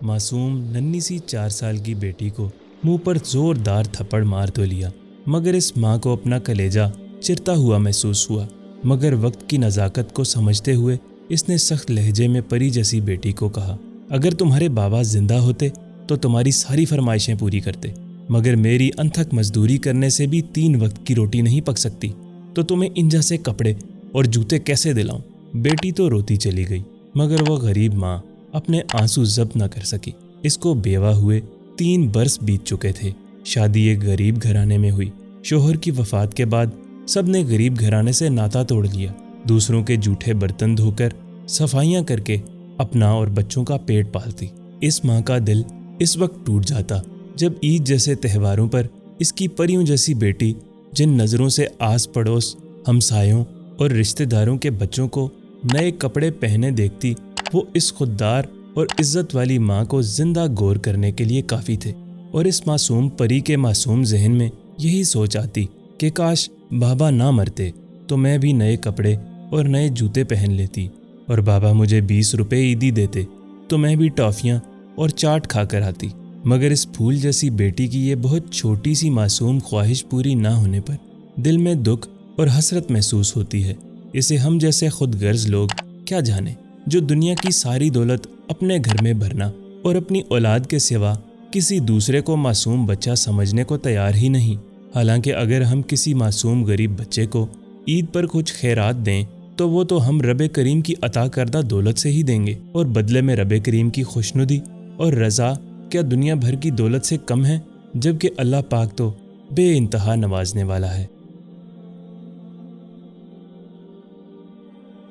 मासूम नन्ही सी 4 साल की बेटी को मुंह पर जोरदार थप्पड़ मार तो लिया, मगर इस माँ को अपना कलेजा चिरता हुआ महसूस हुआ। मगर वक्त की नज़ाकत को समझते हुए इसने सख्त लहजे में परी जैसी बेटी को कहा, अगर तुम्हारे बाबा जिंदा होते तो तुम्हारी सारी फरमाइशें पूरी करते, मगर मेरी अनथक मजदूरी करने से भी 3 वक्त की रोटी नहीं पक सकती, तो तुम्हें इन जैसे कपड़े और जूते कैसे दिलाऊं। बेटी तो रोती चली गई, मगर वह गरीब माँ अपने आंसू जब्त न कर सकी। इसको बेवा हुए 3 बरस बीत चुके थे। शादी एक गरीब घराने में हुई। शोहर की वफात के बाद सबने गरीब घराने से नाता तोड़ लिया। दूसरों के जूठे बर्तन धोकर सफाइयाँ करके अपना और बच्चों का पेट पालती। इस माँ का दिल इस वक्त टूट जाता जब ईद जैसे त्योहारों पर इसकी परियों जैसी बेटी जिन नज़रों से आस पड़ोस, हमसायों और रिश्तेदारों के बच्चों को नए कपड़े पहने देखती, वो इस खुददार और इज्जत वाली माँ को जिंदा गौर करने के लिए काफ़ी थे। और इस मासूम परी के मासूम जहन में यही सोच आती कि काश बाबा ना मरते तो मैं भी नए कपड़े और नए जूते पहन लेती, और बाबा मुझे 20 रुपये ईदी देते तो मैं भी टॉफ़ियाँ और चाट खा कर आती। मगर इस फूल जैसी बेटी की ये बहुत छोटी सी मासूम ख्वाहिश पूरी ना होने पर दिल में दुख और हसरत महसूस होती है। इसे हम जैसे खुद गर्ज लोग क्या जाने, जो दुनिया की सारी दौलत अपने घर में भरना और अपनी औलाद के सिवा किसी दूसरे को मासूम बच्चा समझने को तैयार ही नहीं। हालांकि अगर हम किसी मासूम गरीब बच्चे को ईद पर कुछ खैरात दें तो वो तो हम रब करीम की अता करदा दौलत से ही देंगे, और बदले में रब करीम की खुशनुदी और रज़ा क्या दुनिया भर की दौलत से कम है, जबकि अल्लाह पाक तो बेइंतहा नवाजने वाला है।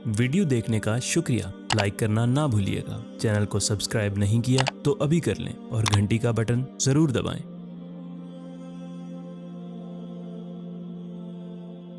वीडियो देखने का शुक्रिया। लाइक करना ना भूलिएगा। चैनल को सब्सक्राइब नहीं किया तो अभी कर लें और घंटी का बटन ज़रूर दबाएं।